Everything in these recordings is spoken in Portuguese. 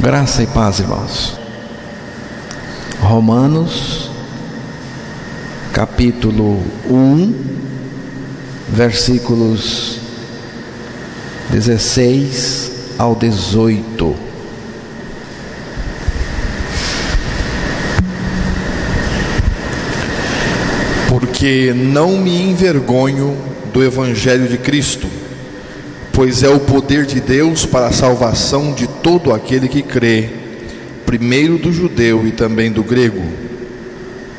Graça e paz, irmãos. Romanos, capítulo 1, versículos 16 ao 18. Porque não me envergonho do Evangelho de Cristo, pois é o poder de Deus para a salvação de todo aquele que crê, primeiro do judeu e também do grego,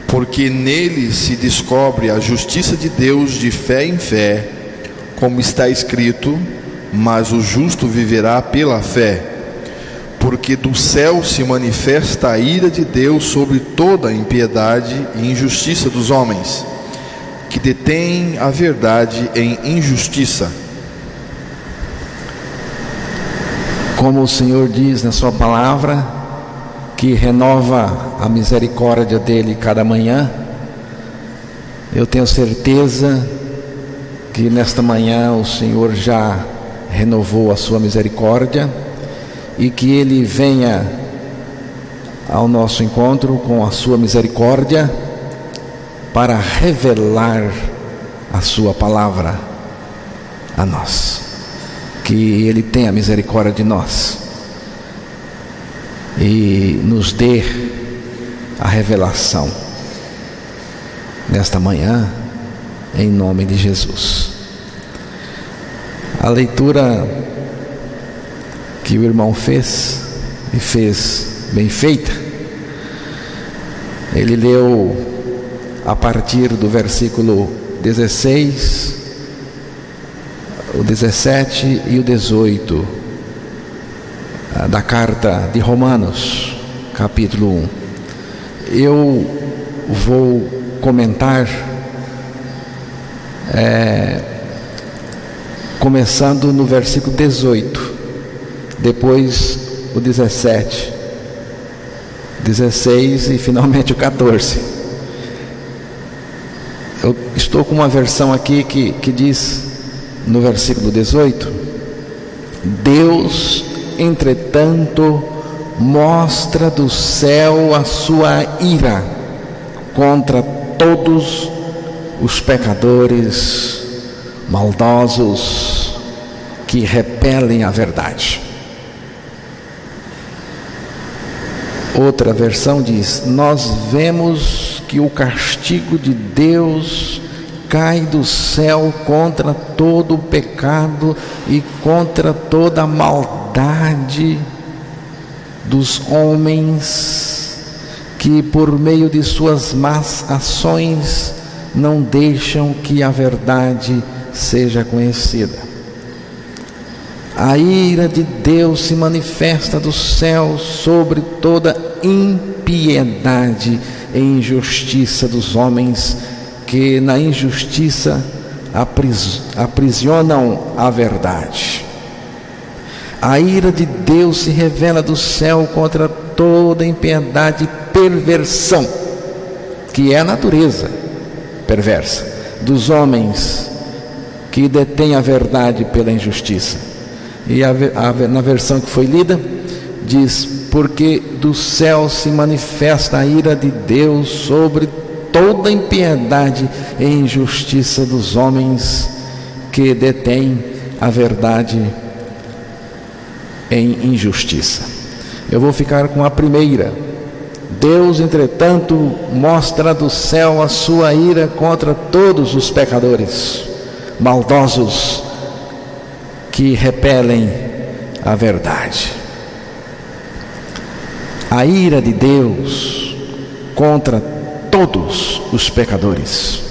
porque nele se descobre a justiça de Deus de fé em fé, como está escrito: mas o justo viverá pela fé. Porque do céu se manifesta a ira de Deus sobre toda a impiedade e injustiça dos homens, que detêm a verdade em injustiça. Como o Senhor diz na sua palavra, que renova a misericórdia dele cada manhã, eu tenho certeza que nesta manhã o Senhor já renovou a sua misericórdia e que ele venha ao nosso encontro com a sua misericórdia para revelar a sua palavra a nós. Que ele tenha misericórdia de nós e nos dê a revelação nesta manhã, em nome de Jesus. A leitura que o irmão fez, e fez bem feita, ele leu a partir do versículo 16, o 17 e o 18 da carta de Romanos, capítulo 1. Eu vou comentar começando no versículo 18, depois o 17, 16 e finalmente o 14. Eu estou com uma versão aqui que diz no versículo 18: Deus, entretanto, mostra do céu a sua ira contra todos os pecadores maldosos que repelem a verdade. Outra versão diz: nós vemos que o castigo de Deus cai do céu contra todo o pecado e contra toda a maldade dos homens que, por meio de suas más ações, não deixam que a verdade seja conhecida. A ira de Deus se manifesta do céu sobre toda impiedade e injustiça dos homens que na injustiça aprisionam a verdade. A ira de Deus se revela do céu contra toda impiedade e perversão, que é a natureza perversa dos homens que detêm a verdade pela injustiça. E na versão que foi lida diz: porque do céu se manifesta a ira de Deus sobre toda impiedade e injustiça dos homens que detêm a verdade em injustiça. Eu vou ficar com a primeira. Deus, entretanto, mostra do céu a sua ira contra todos os pecadores maldosos que repelem a verdade. A ira de Deus contra todos os pecadores,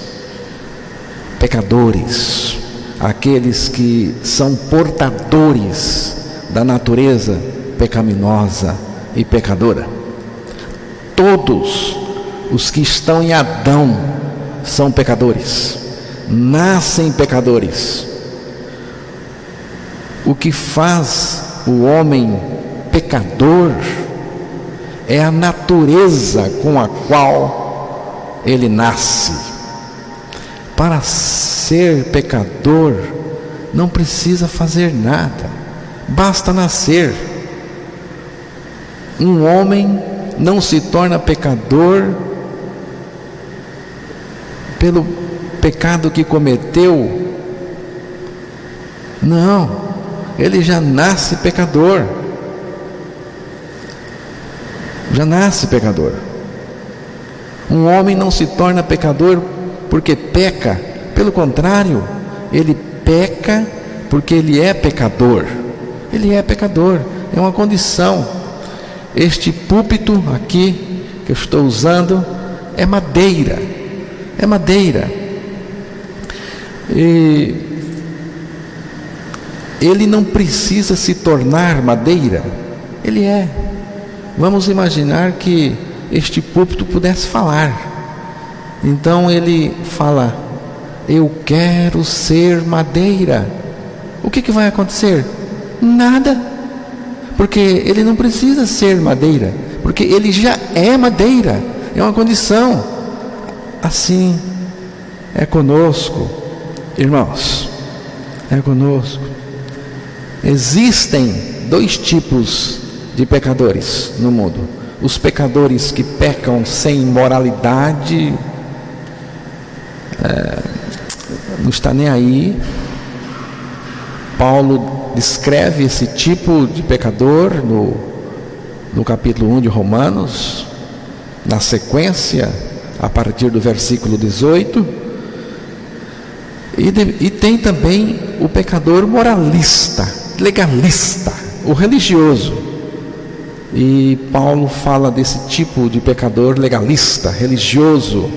aqueles que são portadores da natureza pecaminosa e pecadora. Todos os que estão em Adão são pecadores, nascem pecadores. O que faz o homem pecador é a natureza com a qual ele nasce. Para ser pecador, não precisa fazer nada, basta nascer. Um homem não se torna pecador pelo pecado que cometeu. Não, ele já nasce pecador. Já nasce pecador. Um homem não se torna pecador porque peca. Pelo contrário, ele peca porque ele é pecador. Ele é pecador, é uma condição. Este púlpito aqui que eu estou usando é madeira. É madeira. E ele não precisa se tornar madeira. Ele é. Vamos imaginar que este púlpito pudesse falar. Então ele fala: eu quero ser madeira. O que vai acontecer? Nada. Porque ele não precisa ser madeira, porque ele já é madeira. É uma condição. Assim é conosco, irmãos. É conosco. Existem dois tipos de pecadores no mundo: os pecadores que pecam sem moralidade, não está nem aí. Paulo descreve esse tipo de pecador no capítulo 1 de Romanos, na sequência, a partir do versículo 18. E tem também o pecador moralista, legalista, o religioso. E Paulo fala desse tipo de pecador legalista, religioso,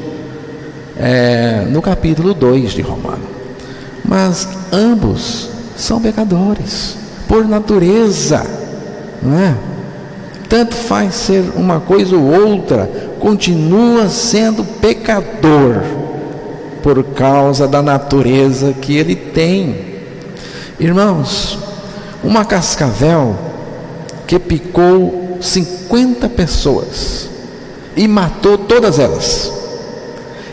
no capítulo 2 de Romanos. Mas ambos são pecadores por natureza, não é? Tanto faz ser uma coisa ou outra, continua sendo pecador por causa da natureza que ele tem. Irmãos, uma cascavel que picou 50 pessoas e matou todas elas,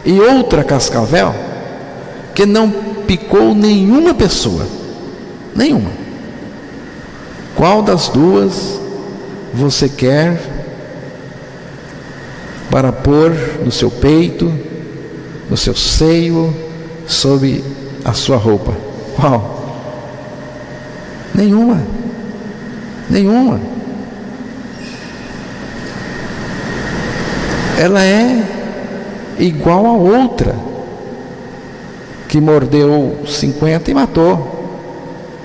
e outra cascavel que não picou nenhuma pessoa, nenhuma. Qual das duas você quer para pôr no seu peito, no seu seio, sob a sua roupa? Qual? Nenhuma. Nenhuma. Ela é igual a outra que mordeu 50 e matou.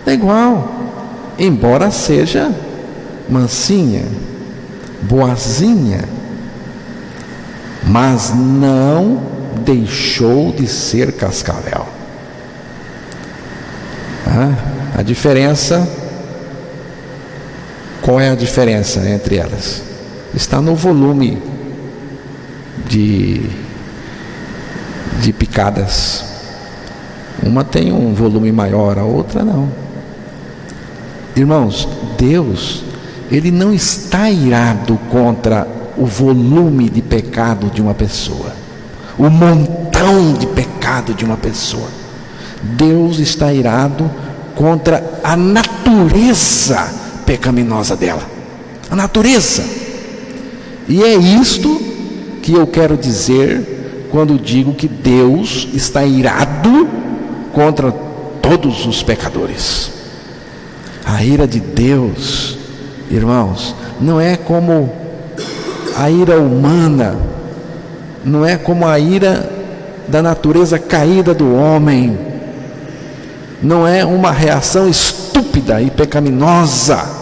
É igual, embora seja mansinha, boazinha, mas não deixou de ser cascavel. A diferença, qual é a diferença entre elas? Está no volume de picadas. Uma tem um volume maior, a outra não. Irmãos, Deus, Ele não está irado contra o volume de pecado de uma pessoa, o montão de pecado de uma pessoa. Deus está irado contra a natureza pecaminosa dela, a natureza. E é isto que eu quero dizer quando digo que Deus está irado contra todos os pecadores. A ira de Deus, irmãos, não é como a ira humana, não é como a ira da natureza caída do homem, não é uma reação estúpida e pecaminosa.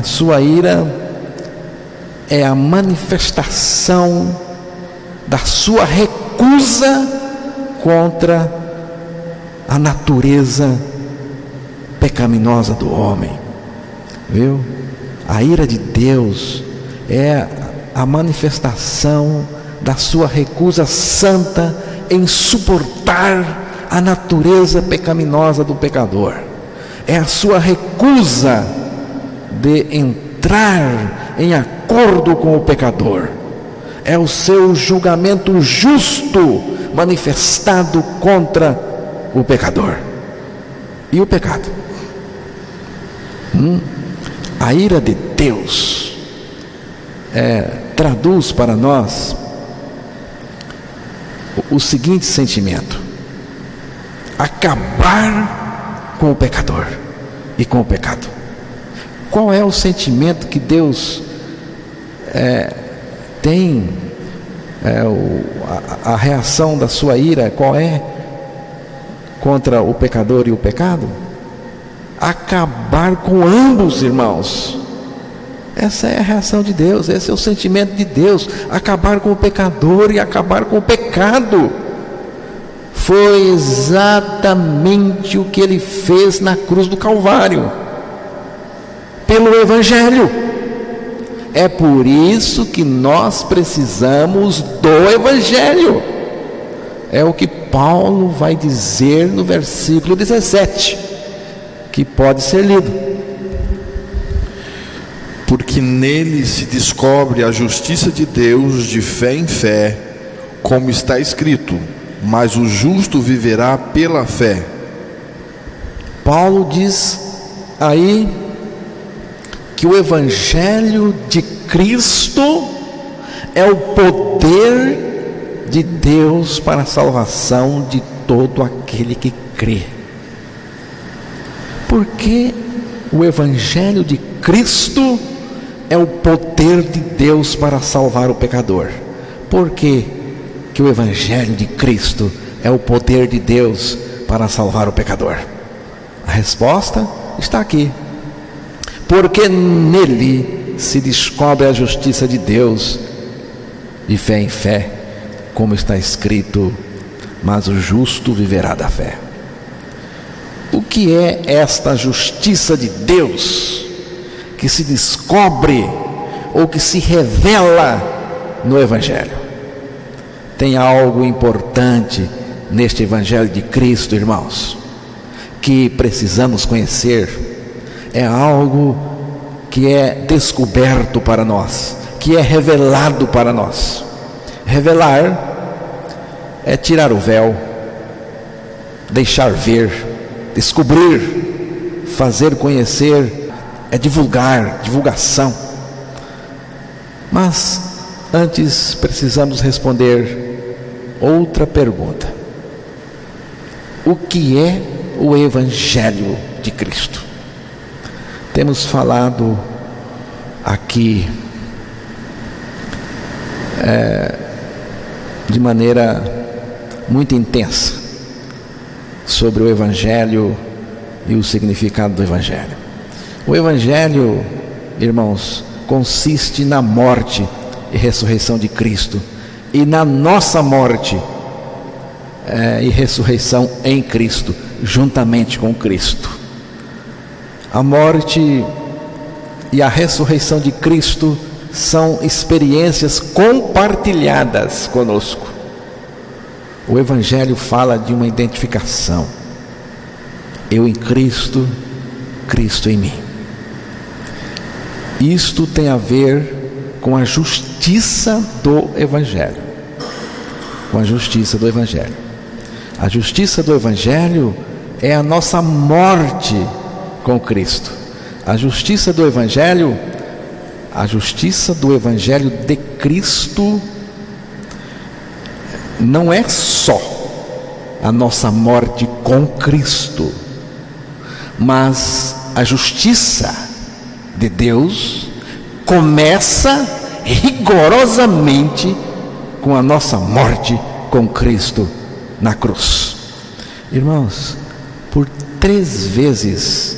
Sua ira é a manifestação da sua recusa contra a natureza pecaminosa do homem, viu? A ira de Deus é a manifestação da sua recusa santa em suportar a natureza pecaminosa do pecador. É a sua recusa de entrar em acordo com o pecador. É o seu julgamento justo manifestado contra o pecador. E o pecado? A ira de Deus traduz para nós o seguinte sentimento: acabar com o pecador e com o pecado. Qual é o sentimento que Deus tem? A reação da sua ira, qual é contra o pecador e o pecado? Acabar com ambos, irmãos. Essa é a reação de Deus, esse é o sentimento de Deus: acabar com o pecador e acabar com o pecado. Foi exatamente o que Ele fez na cruz do Calvário, pelo Evangelho. É por isso que nós precisamos do Evangelho. É o que Paulo vai dizer no versículo 17, que pode ser lido. Porque nele se descobre a justiça de Deus de fé em fé, como está escrito: mas o justo viverá pela fé. Paulo diz aí que o Evangelho de Cristo é o poder de Deus para a salvação de todo aquele que crê. Porque o Evangelho de Cristo é o poder de Deus para salvar o pecador. Por que o Evangelho de Cristo é o poder de Deus para salvar o pecador? A resposta está aqui: porque nele se descobre a justiça de Deus de fé em fé, como está escrito: mas o justo viverá da fé. O que é esta justiça de Deus que se descobre ou que se revela no Evangelho? Tem algo importante neste Evangelho de Cristo, irmãos, que precisamos conhecer. É algo que é descoberto para nós, que é revelado para nós. Revelar é tirar o véu, deixar ver, descobrir, fazer conhecer, é divulgar, divulgação. Mas antes precisamos responder outra pergunta: o que é o Evangelho de Cristo? Temos falado aqui de maneira muito intensa sobre o Evangelho e o significado do Evangelho. O Evangelho, irmãos, consiste na morte e ressurreição de Cristo, e na nossa morte e ressurreição em Cristo, juntamente com Cristo. A morte e a ressurreição de Cristo são experiências compartilhadas conosco. O Evangelho fala de uma identificação: eu em Cristo, Cristo em mim. Isto tem a ver com a justiça do Evangelho. Com a justiça do Evangelho. A justiça do Evangelho é a nossa morte com Cristo. A justiça do Evangelho de Cristo não é só a nossa morte com Cristo, mas a justiça de Deus começa rigorosamente com a nossa morte com Cristo na cruz. Irmãos, por 3 vezes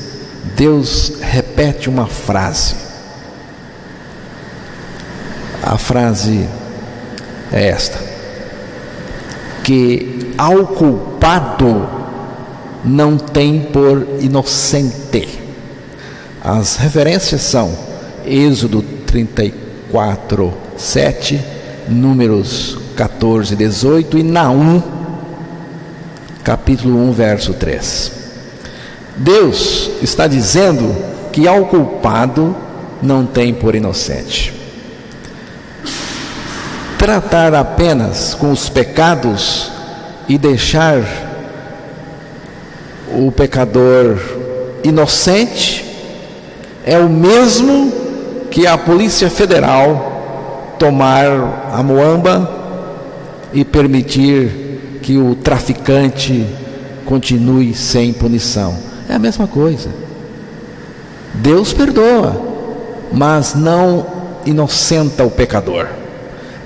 Deus repete uma frase. A frase é esta: que ao culpado não tem por inocente. As referências são Êxodo 34, 7, Números 14, 18 e Naum, capítulo 1, verso 3. Deus está dizendo que ao culpado não tem por inocente. Tratar apenas com os pecados e deixar o pecador inocente é o mesmo que a Polícia Federal tomar a muamba e permitir que o traficante continue sem punição. É a mesma coisa. Deus perdoa, mas não inocenta o pecador.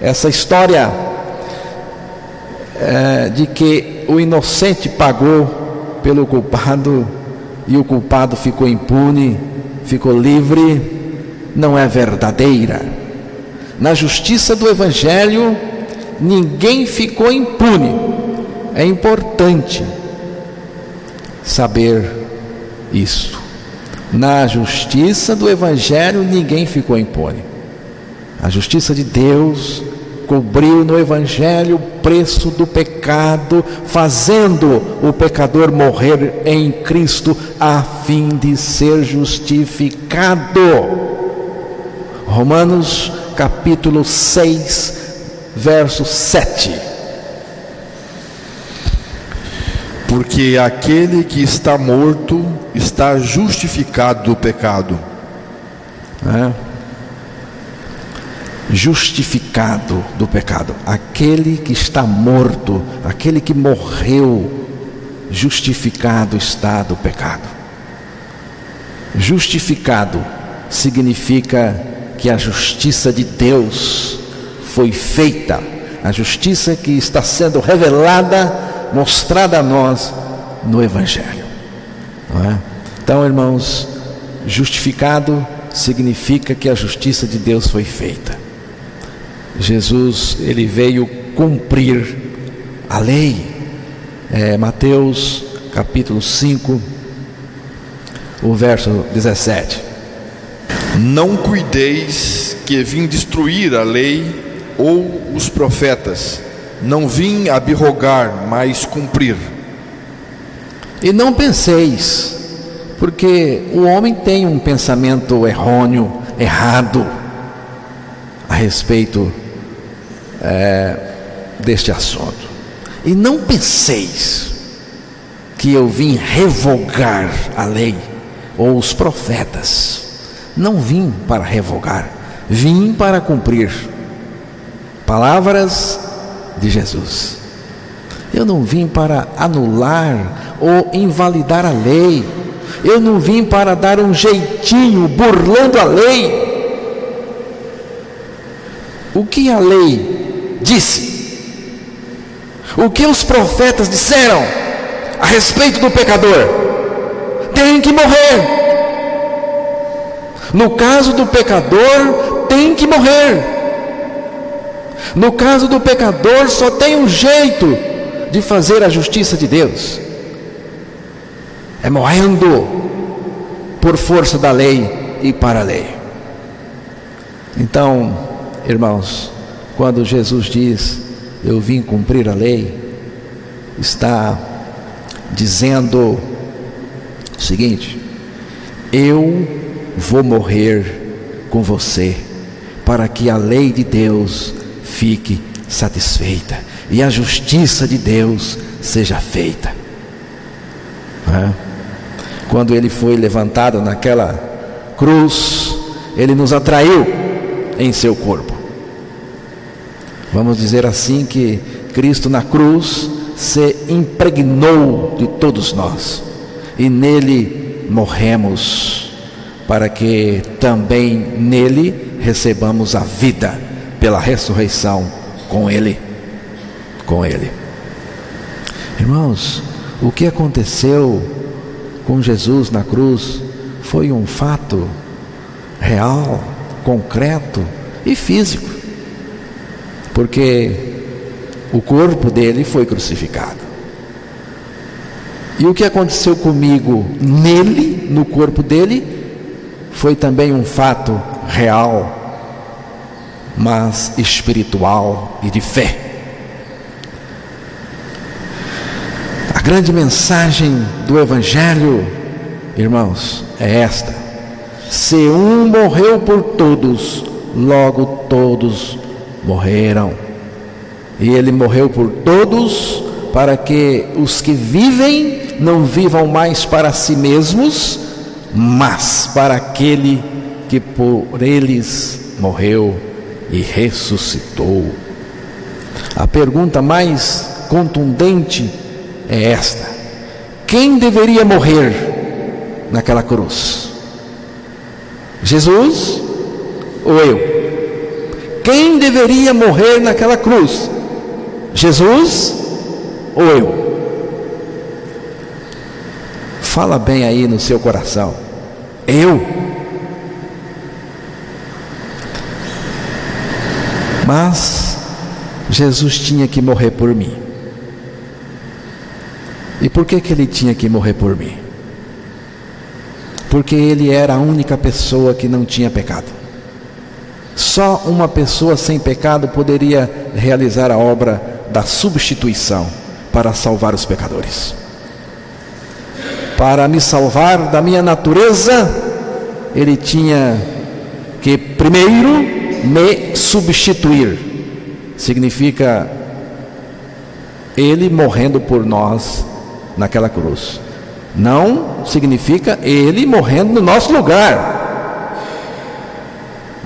Essa história de que o inocente pagou pelo culpado e o culpado ficou impune, ficou livre, não é verdadeira. Na justiça do Evangelho, ninguém ficou impune. É importante saber isso. Na justiça do Evangelho, ninguém ficou impune. A justiça de Deus cobriu no Evangelho o preço do pecado, fazendo o pecador morrer em Cristo a fim de ser justificado. Romanos capítulo 6, verso 7. Porque aquele que está morto está justificado do pecado. Justificado do pecado. Aquele que está morto, aquele que morreu, justificado está do pecado. Justificado significa que a justiça de Deus foi feita, a justiça que está sendo revelada, mostrada a nós no Evangelho. Não é? Então, irmãos, justificado significa que a justiça de Deus foi feita. Jesus, ele veio cumprir a lei. Mateus capítulo 5, o verso 17. Não cuideis que vim destruir a lei ou os profetas. Não vim abrogar, mas cumprir. E não penseis, porque o homem tem um pensamento errôneo, errado, a respeito deste assunto. E não penseis que eu vim revogar a lei ou os profetas. Não vim para revogar, vim para cumprir. Palavras de Jesus. Eu não vim para anular ou invalidar a lei. Eu não vim para dar um jeitinho burlando a lei. O que a lei disse? O que os profetas disseram a respeito do pecador? Tem que morrer. No caso do pecador, tem que morrer. No caso do pecador, só tem um jeito de fazer a justiça de Deus: é morrendo por força da lei e para a lei. Então, irmãos, quando Jesus diz eu vim cumprir a lei, está dizendo o seguinte: eu vou morrer com você para que a lei de Deus fique satisfeita e a justiça de Deus seja feita. Quando ele foi levantado naquela cruz, ele nos atraiu em seu corpo. Vamos dizer assim que Cristo na cruz se impregnou de todos nós, e nele morremos, para que também nele recebamos a vida pela ressurreição com ele. Irmãos, o que aconteceu com Jesus na cruz foi um fato real, concreto e físico, porque o corpo dele foi crucificado. E o que aconteceu comigo nele, no corpo dele, foi também um fato real, mas espiritual e de fé. A grande mensagem do Evangelho, irmãos, é esta: se um morreu por todos, logo todos morreram. E ele morreu por todos, para que os que vivem não vivam mais para si mesmos, mas para aquele que por eles morreu e ressuscitou. A pergunta mais contundente é esta: quem deveria morrer naquela cruz? Jesus ou eu? Quem deveria morrer naquela cruz? Jesus ou eu? Fala bem aí no seu coração. Eu. Mas Jesus tinha que morrer por mim. E por que ele tinha que morrer por mim? Porque ele era a única pessoa que não tinha pecado. Só uma pessoa sem pecado poderia realizar a obra da substituição para salvar os pecadores. Para me salvar da minha natureza, ele tinha que primeiro me substituir. Significa ele morrendo por nós naquela cruz. Não significa ele morrendo no nosso lugar,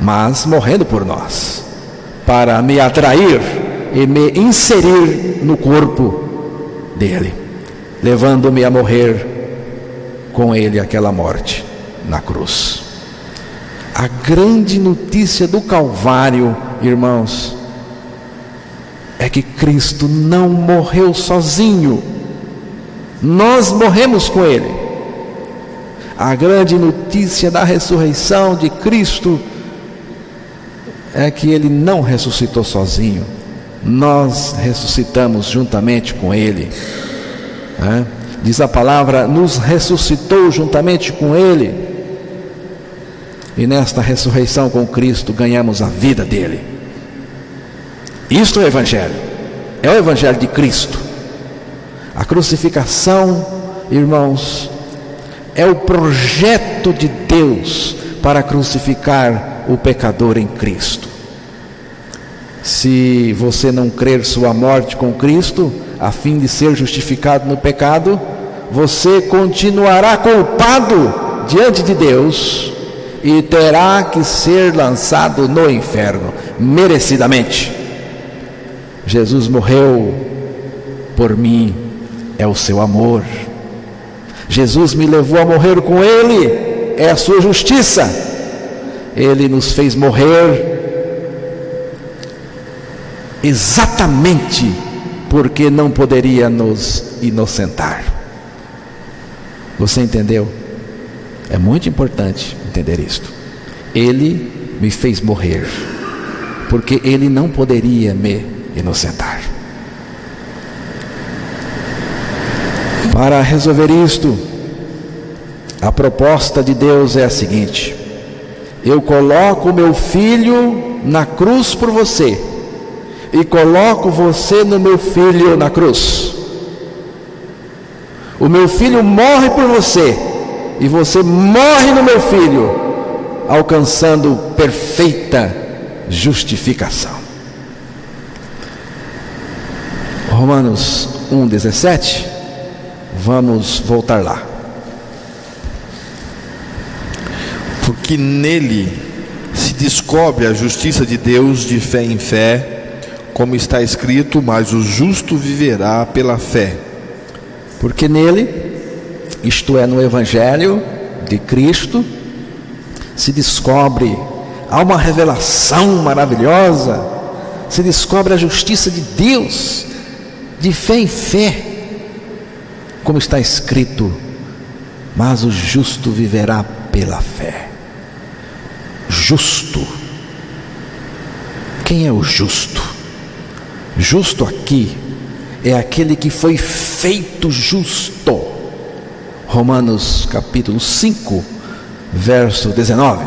mas morrendo por nós, para me atrair e me inserir no corpo dele, levando-me a morrer com ele aquela morte na cruz. A grande notícia do Calvário, irmãos, é que Cristo não morreu sozinho. Nós morremos com ele. A grande notícia da ressurreição de Cristo é que ele não ressuscitou sozinho. Nós ressuscitamos juntamente com ele. Diz a palavra, nos ressuscitou juntamente com ele. E nesta ressurreição com Cristo ganhamos a vida dele. Isto é o Evangelho. É o Evangelho de Cristo. A crucificação, irmãos, é o projeto de Deus para crucificar o pecador em Cristo. Se você não crer sua morte com Cristo, a fim de ser justificado no pecado, você continuará culpado diante de Deus e terá que ser lançado no inferno, merecidamente. Jesus morreu por mim, é o seu amor. Jesus me levou a morrer com ele, é a sua justiça. Ele nos fez morrer exatamente porque não poderia nos inocentar. Você entendeu? É muito importante entender isto. Ele me fez morrer porque ele não poderia me inocentar. Para resolver isto, a proposta de Deus é a seguinte: eu coloco o meu filho na cruz por você e coloco você no meu filho na cruz. O meu filho morre por você e você morre no meu filho, alcançando perfeita justificação. Romanos 1,17. Vamos voltar lá. Porque nele se descobre a justiça de Deus de fé em fé, como está escrito, mas o justo viverá pela fé. Porque nele, isto é, no Evangelho de Cristo, se descobre, há uma revelação maravilhosa, se descobre a justiça de Deus, de fé em fé, como está escrito, mas o justo viverá pela fé. Justo. Quem é o justo? Justo aqui é aquele que foi feito justo. Romanos capítulo 5, verso 19.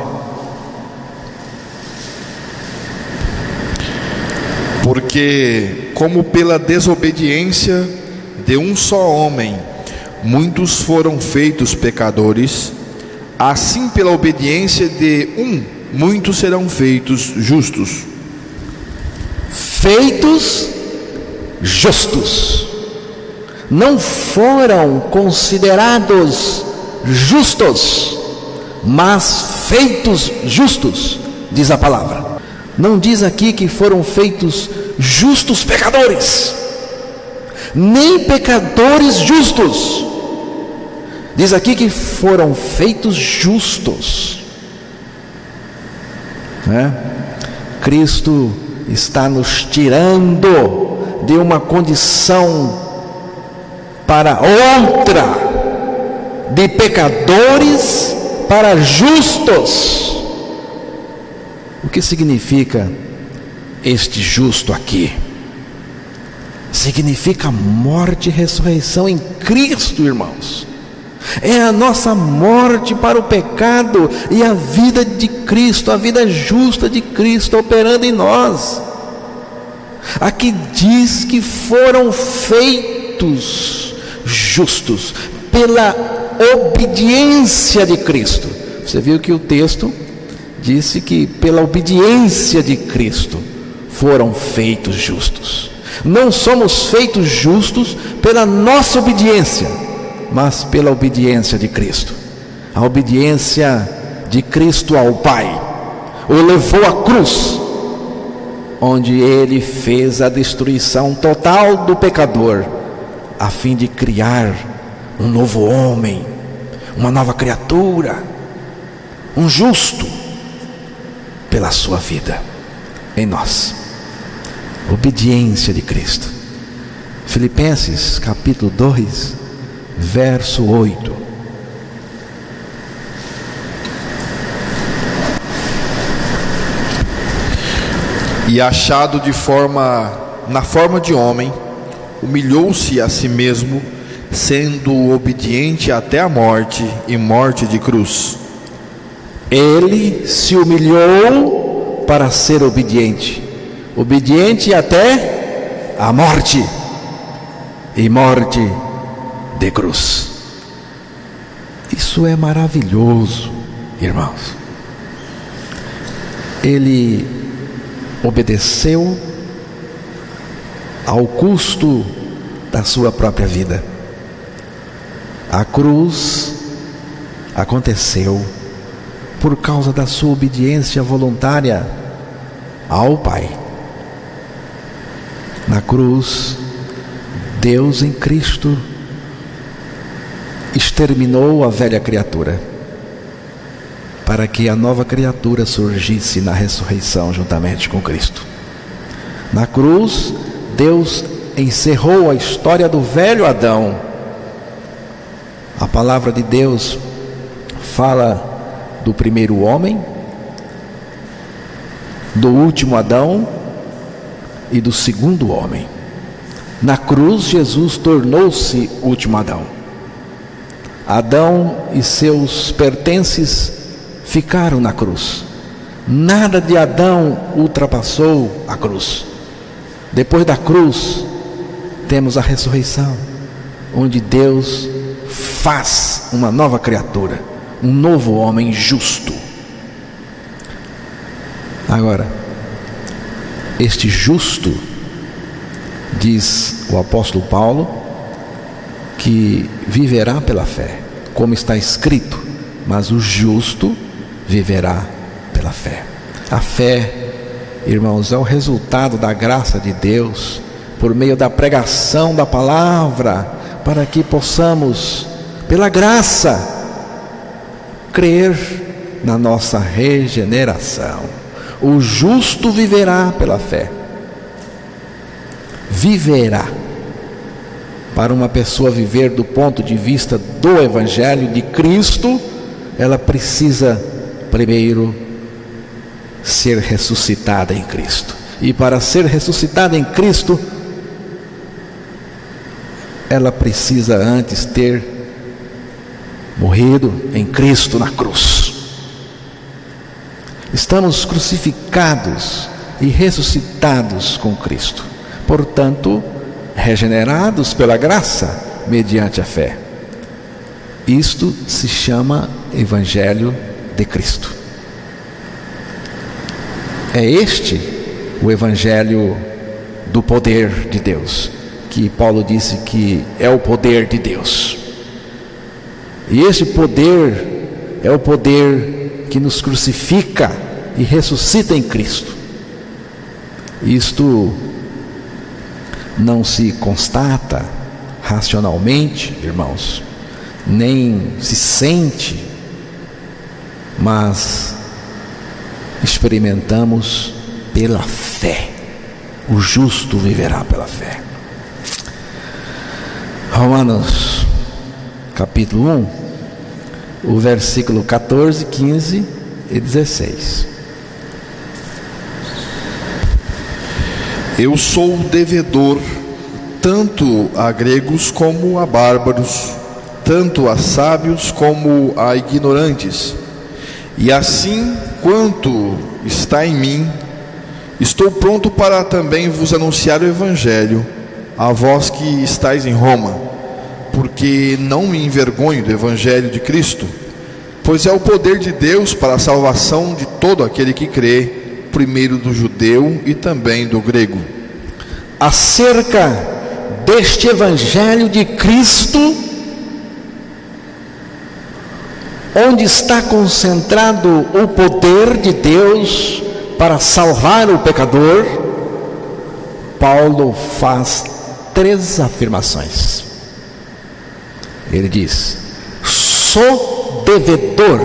Porque como pela desobediência de um só homem muitos foram feitos pecadores, assim pela obediência de um muitos serão feitos justos. Feitos justos. Não foram considerados justos mas feitos justos, diz a palavra. Não diz aqui que foram feitos justos pecadores, nem pecadores justos. Diz aqui que foram feitos justos, né? Cristo está nos tirando de uma condição para outra, de pecadores para justos. O que significa este justo aqui? Significa morte e ressurreição em Cristo, irmãos. É a nossa morte para o pecado e a vida de Cristo, a vida justa de Cristo operando em nós. Aqui diz que foram feitos justos pela obediência de Cristo. Você viu que o texto disse que pela obediência de Cristo foram feitos justos. Não somos feitos justos pela nossa obediência, mas pela obediência de Cristo. A obediência de Cristo ao Pai o levou à cruz, onde Ele fez a destruição total do pecador, a fim de criar um novo homem, uma nova criatura, um justo, pela sua vida em nós. Obediência de Cristo. Filipenses capítulo 2, verso 8. E achado na forma de homem, humilhou-se a si mesmo, sendo obediente até a morte e morte de cruz. Ele se humilhou para ser obediente, obediente até a morte e morte de cruz. Isso é maravilhoso, irmãos. Ele obedeceu ao custo da sua própria vida. A cruz aconteceu por causa da sua obediência voluntária ao Pai. Na cruz, Deus em Cristo exterminou a velha criatura, para que a nova criatura surgisse na ressurreição juntamente com Cristo. Na cruz, Deus encerrou a história do velho Adão. A palavra de Deus fala do primeiro homem, do último Adão e do segundo homem. Na cruz, Jesus tornou-se o último Adão. Adão e seus pertences ficaram na cruz. Nada de Adão ultrapassou a cruz. Depois da cruz, temos a ressurreição, onde Deus faz uma nova criatura, um novo homem justo. Agora, este justo, diz o apóstolo Paulo, que viverá pela fé, como está escrito, mas o justo viverá pela fé. A fé, irmãos, é o resultado da graça de Deus, por meio da pregação da palavra, para que possamos, pela graça, crer na nossa regeneração. O justo viverá pela fé. Viverá. Para uma pessoa viver do ponto de vista do Evangelho de Cristo, ela precisa primeiro ser ressuscitada em Cristo. E para ser ressuscitada em Cristo, ela precisa antes ter morrido em Cristo na cruz. Estamos crucificados e ressuscitados com Cristo. Portanto, regenerados pela graça, mediante a fé. Isto se chama Evangelho de Cristo. É este o Evangelho do poder de Deus, que Paulo disse que é o poder de Deus. E esse poder é o poder que nos crucifica e ressuscita em Cristo. Isto não se constata racionalmente, irmãos, nem se sente, mas experimentamos pela fé. O justo viverá pela fé. Romanos capítulo 1, o versículo 14, 15 e 16. Eu sou devedor tanto a gregos como a bárbaros, tanto a sábios como a ignorantes. E assim, quanto está em mim, estou pronto para também vos anunciar o Evangelho, a vós que estáis em Roma, porque não me envergonho do Evangelho de Cristo, pois é o poder de Deus para a salvação de todo aquele que crê, primeiro do judeu e também do grego. Acerca deste Evangelho de Cristo, onde está concentrado o poder de Deus para salvar o pecador, Paulo faz 3 afirmações. Ele diz: sou devedor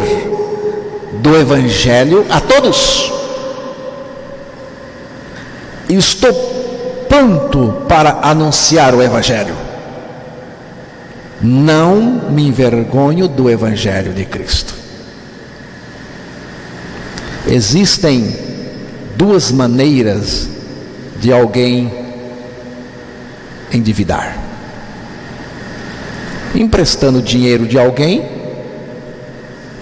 do Evangelho a todos, estou pronto para anunciar o Evangelho. Não me envergonho do Evangelho de Cristo. Existem 2 maneiras de alguém endividar: emprestando dinheiro de alguém,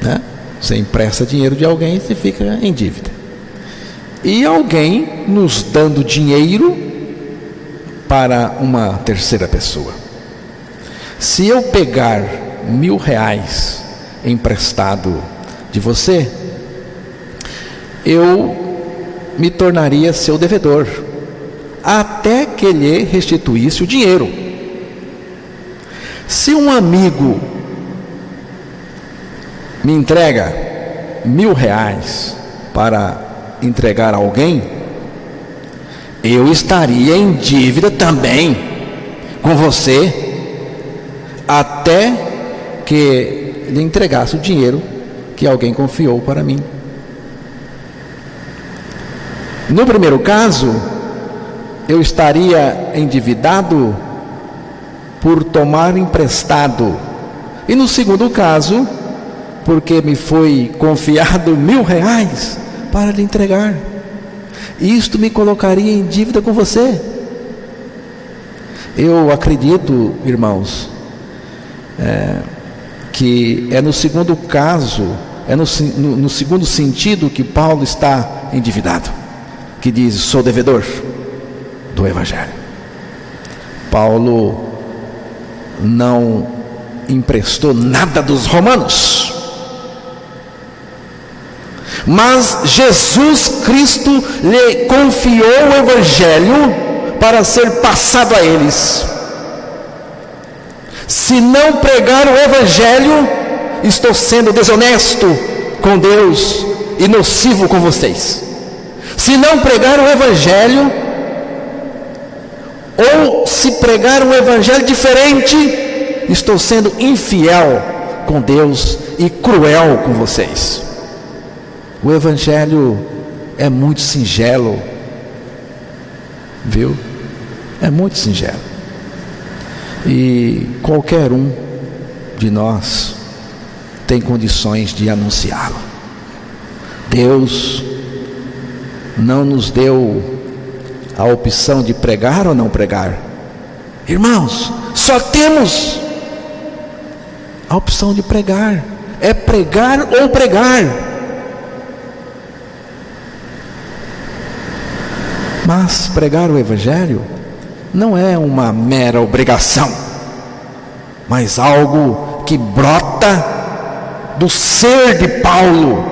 né? Você empresta dinheiro de alguém e você fica em dívida. E alguém nos dando dinheiro para uma terceira pessoa. Se eu pegar R$1.000 emprestado de você, eu me tornaria seu devedor, até que lhe restituísse o dinheiro. Se um amigo me entrega R$1.000 para entregar a alguém, eu estaria em dívida também com você, até que lhe entregasse o dinheiro que alguém confiou para mim. No primeiro caso, eu estaria endividado por tomar emprestado, e no segundo caso, porque me foi confiado R$1.000 para lhe entregar. Isto me colocaria em dívida com você. Eu acredito, irmãos, que é no segundo caso, é no segundo sentido que Paulo está endividado, que diz: sou devedor do Evangelho. Paulo não emprestou nada dos romanos, mas Jesus Cristo lhe confiou o Evangelho para ser passado a eles. Se não pregar o Evangelho, estou sendo desonesto com Deus e nocivo com vocês. Se não pregar o Evangelho, ou se pregar um Evangelho diferente, estou sendo infiel com Deus e cruel com vocês. O Evangelho é muito singelo, viu? É muito singelo. E qualquer um de nós tem condições de anunciá-lo. Deus não nos deu a opção de pregar ou não pregar. Irmãos, só temos a opção de pregar. É pregar ou pregar. Mas pregar o Evangelho não é uma mera obrigação, mas algo que brota do ser de Paulo,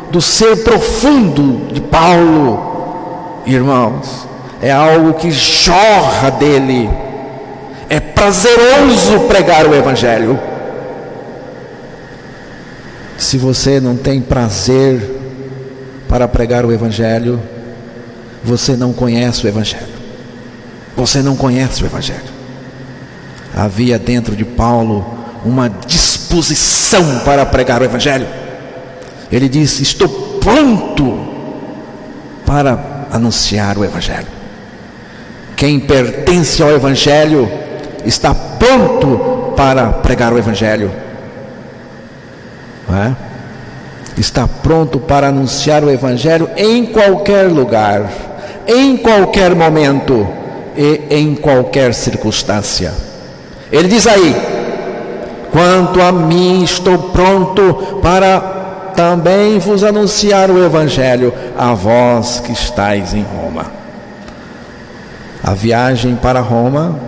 do ser profundo de Paulo. Irmãos, é algo que jorra dele. É prazeroso pregar o Evangelho. Se você não tem prazer para pregar o Evangelho, você não conhece o Evangelho. Você não conhece o Evangelho. Havia dentro de Paulo uma disposição para pregar o Evangelho. Ele disse: estou pronto para anunciar o Evangelho. Quem pertence ao Evangelho está pronto para pregar o Evangelho. Não é? Está pronto para anunciar o Evangelho em qualquer lugar, em qualquer momento e em qualquer circunstância. Ele diz aí: quanto a mim, estou pronto para também vos anunciar o Evangelho, a vós que estáis em Roma. A viagem para Roma,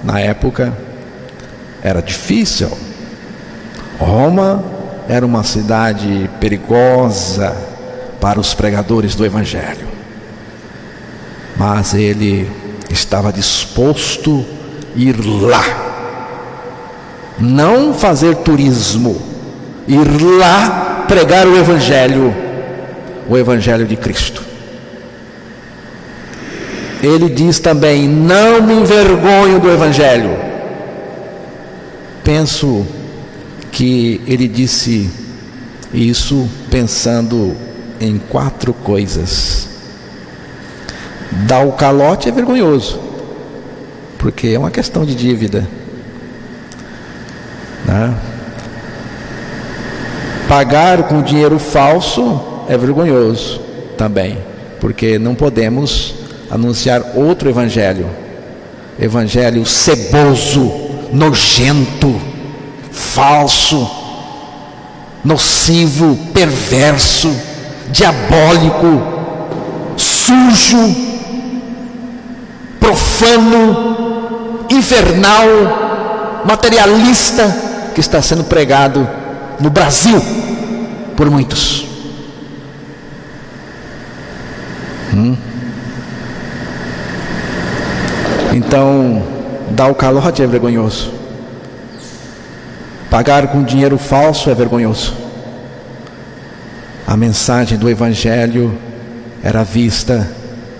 na época, era difícil. Roma era uma cidade perigosa para os pregadores do Evangelho. Mas ele estava disposto a ir lá. Não fazer turismo, ir lá pregar o Evangelho de Cristo. Ele diz também: não me envergonho do Evangelho. Penso que ele disse isso pensando em 4 coisas. Dar o calote é vergonhoso, porque é uma questão de dívida, né? Pagar com dinheiro falso é vergonhoso também, porque não podemos anunciar outro evangelho ceboso, nojento, falso, nocivo, perverso, diabólico, sujo, profano, infernal, materialista, que está sendo pregado no Brasil por muitos. Então, dar o calote é vergonhoso. Pagar com dinheiro falso é vergonhoso. A mensagem do Evangelho era vista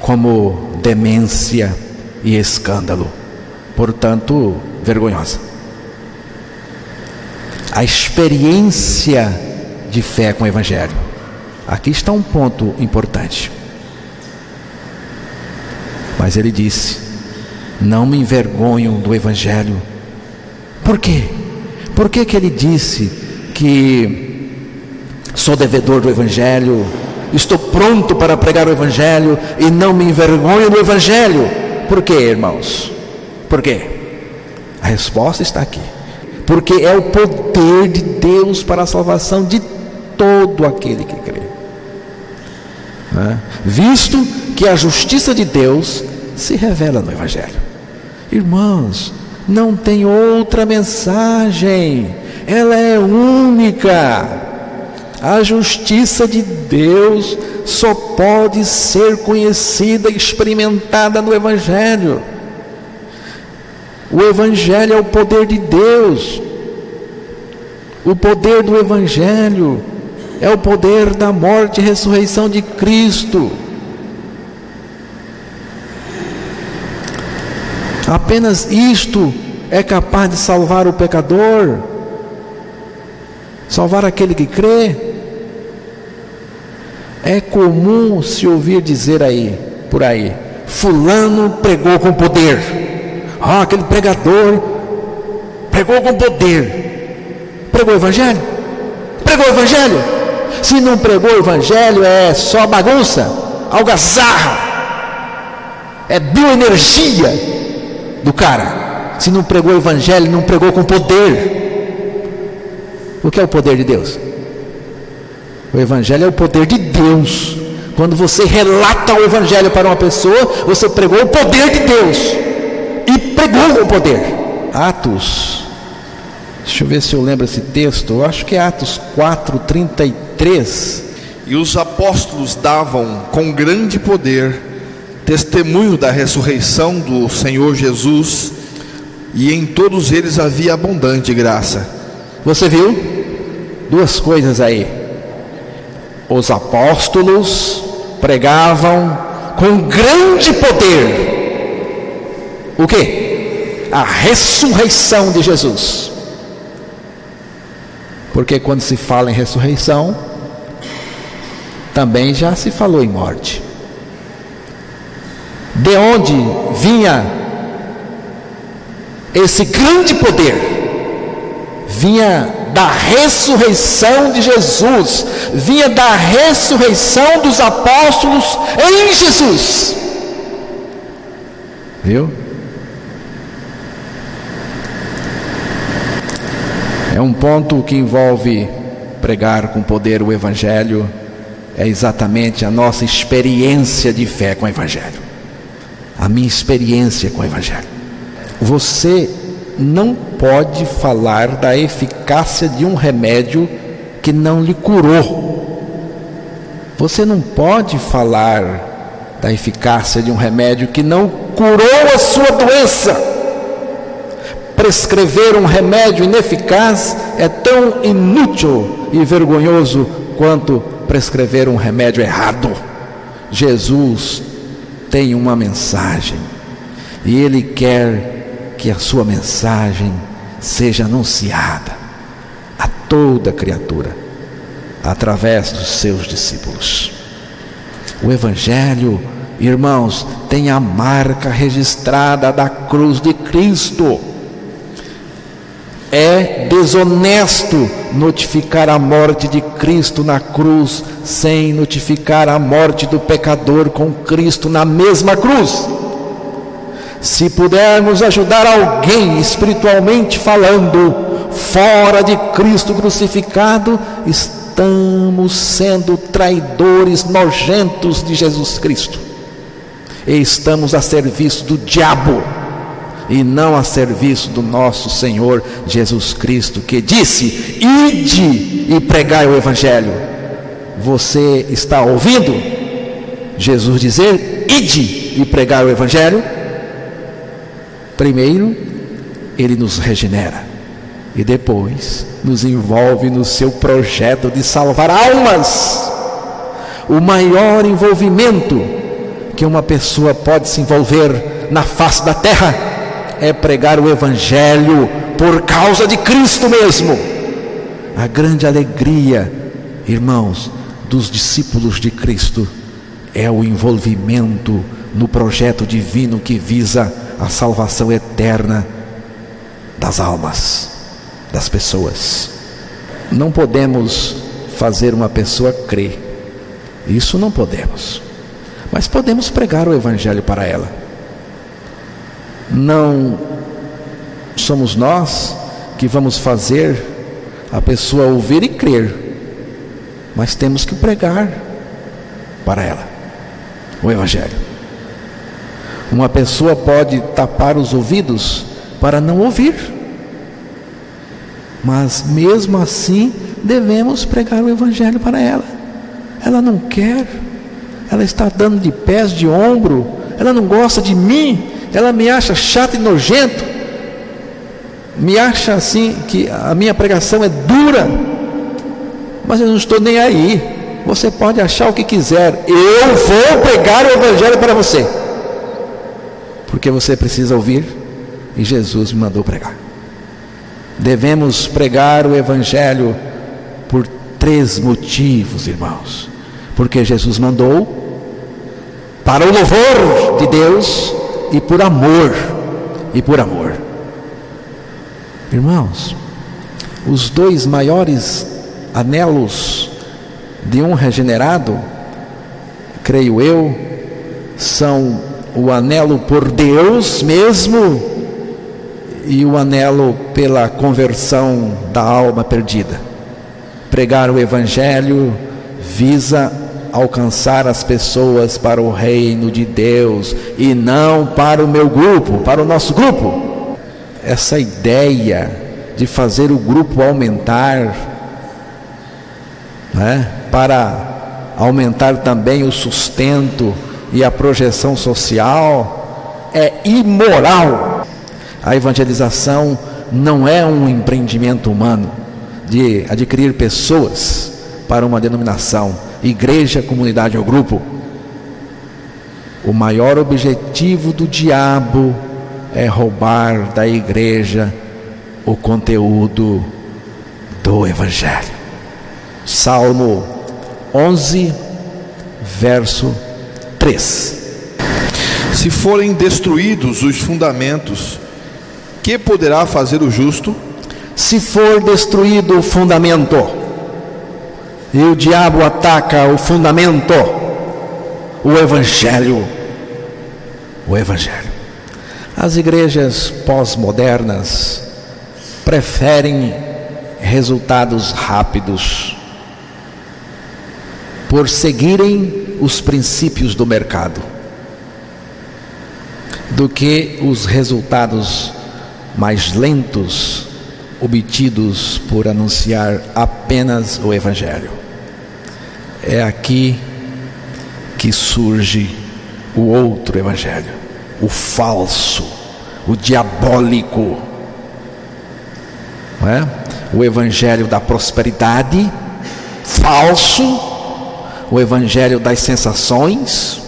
como demência e escândalo, portanto, vergonhosa. A experiência de fé com o Evangelho. Aqui está um ponto importante. Mas ele disse: não me envergonho do Evangelho. Por quê? Por que ele disse que sou devedor do Evangelho, estou pronto para pregar o Evangelho e não me envergonho do Evangelho? Por quê, irmãos? Por quê? A resposta está aqui. Porque é o poder de Deus para a salvação de todo aquele que crê, visto que a justiça de Deus se revela no Evangelho. Irmãos, não tem outra mensagem, ela é única. A justiça de Deus só pode ser conhecida e experimentada no Evangelho. O Evangelho é o poder de Deus. O poder do Evangelho é o poder da morte e ressurreição de Cristo. Apenas isto é capaz de salvar o pecador, salvar aquele que crê. É comum se ouvir dizer por aí, fulano pregou com poder. Aquele pregador pregou com poder. Pregou o Evangelho? Pregou o Evangelho? Se não pregou o Evangelho, é só bagunça, algazarra, é bioenergia do cara. Se não pregou o Evangelho, não pregou com poder. O que é o poder de Deus? O Evangelho é o poder de Deus. Quando você relata o Evangelho para uma pessoa, você pregou o poder de Deus. E pregou com poder. Atos, deixa eu ver se eu lembro esse texto. Eu acho que é Atos 4:33. E os apóstolos davam com grande poder testemunho da ressurreição do Senhor Jesus, e em todos eles havia abundante graça. Você viu? duas coisas aí. Os apóstolos pregavam com grande poder. O quê? A ressurreição de Jesus. Porque quando se fala em ressurreição, também já se falou em morte. De onde vinha esse grande poder? Vinha da ressurreição de Jesus, vinha da ressurreição dos apóstolos em Jesus. Viu? É um ponto que envolve pregar com poder o Evangelho, é exatamente a nossa experiência de fé com o Evangelho. A minha experiência com o Evangelho. Você não pode falar da eficácia de um remédio que não lhe curou. Você não pode falar da eficácia de um remédio que não curou a sua doença. Prescrever um remédio ineficaz é tão inútil e vergonhoso quanto prescrever um remédio errado. Jesus tem uma mensagem e Ele quer que a sua mensagem seja anunciada a toda criatura através dos seus discípulos. O Evangelho, irmãos, tem a marca registrada da cruz de Cristo. É desonesto notificar a morte de Cristo na cruz sem notificar a morte do pecador com Cristo na mesma cruz. Se pudermos ajudar alguém espiritualmente falando fora de Cristo crucificado, estamos sendo traidores nojentos de Jesus Cristo e estamos a serviço do diabo e não a serviço do nosso Senhor Jesus Cristo, que disse: ide e pregai o Evangelho. Você está ouvindo Jesus dizer: ide e pregai o Evangelho? Primeiro, Ele nos regenera e depois nos envolve no seu projeto de salvar almas. O maior envolvimento que uma pessoa pode se envolver na face da terra é pregar o Evangelho por causa de Cristo mesmo. A grande alegria, irmãos, dos discípulos de Cristo é o envolvimento no projeto divino que visa a salvação eterna das almas, das pessoas. Não podemos fazer uma pessoa crer, isso não podemos, mas podemos pregar o Evangelho para ela. Não somos nós que vamos fazer a pessoa ouvir e crer, mas temos que pregar para ela o Evangelho. Uma pessoa pode tapar os ouvidos para não ouvir, mas mesmo assim devemos pregar o Evangelho para ela. Ela não quer, ela está dando de pés, de ombro, ela não gosta de mim, ela me acha chato e nojento, me acha assim que a minha pregação é dura, mas eu não estou nem aí. Você pode achar o que quiser, eu vou pregar o Evangelho para você, porque você precisa ouvir e Jesus me mandou pregar. Devemos pregar o Evangelho por 3 motivos, irmãos. Porque Jesus mandou, para o louvor de Deus e por amor. E por amor. Irmãos, os 2 maiores anelos de um regenerado, creio eu, são o anelo por Deus mesmo e o anelo pela conversão da alma perdida. Pregar o Evangelho visa alcançar as pessoas para o reino de Deus e não para o meu grupo, para o nosso grupo. Essa ideia de fazer o grupo aumentar, né, para aumentar também o sustento e a projeção social, é imoral. A evangelização não é um empreendimento humano, de adquirir pessoas para uma denominação, igreja, comunidade ou grupo. O maior objetivo do diabo é roubar da igreja o conteúdo do Evangelho. Salmo 11, verso 3. Se forem destruídos os fundamentos, que poderá fazer o justo? Se for destruído o fundamento, e o diabo ataca o fundamento, o Evangelho. As igrejas pós-modernas preferem resultados rápidos por seguirem os princípios do mercado do que os resultados mais lentos obtidos por anunciar apenas o Evangelho. É aqui que surge o outro Evangelho, o falso, o diabólico, não é? O Evangelho da prosperidade, falso, o Evangelho das sensações,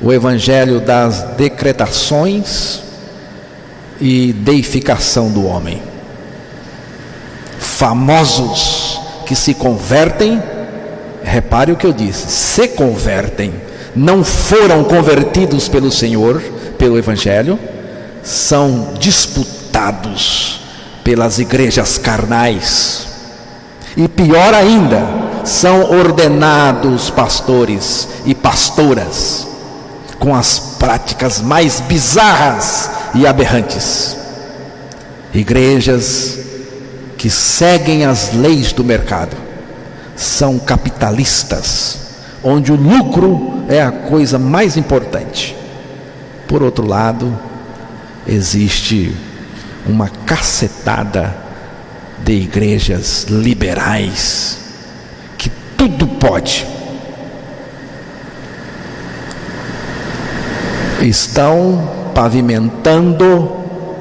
o Evangelho das decretações e deificação do homem. Famosos que se convertem, repare o que eu disse, se convertem, não foram convertidos pelo Senhor, pelo Evangelho, são disputados pelas igrejas carnais, e pior ainda, são ordenados pastores e pastoras com as práticas mais bizarras e aberrantes. Igrejas que seguem as leis do mercado, são capitalistas, onde o lucro é a coisa mais importante. Por outro lado, existe uma cacetada de igrejas liberais que tudo pode. Estão pavimentando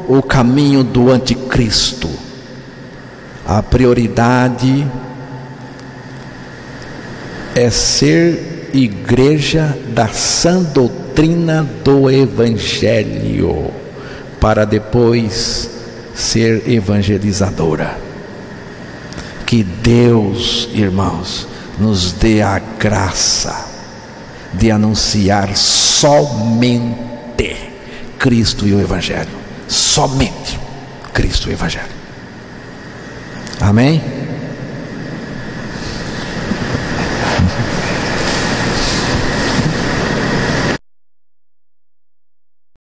o caminho do anticristo. A prioridade é ser igreja da sã doutrina do Evangelho, para depois ser evangelizadora. Que Deus, irmãos, nos dê a graça de anunciar somente Cristo e o Evangelho. Somente Cristo e o Evangelho. Amém?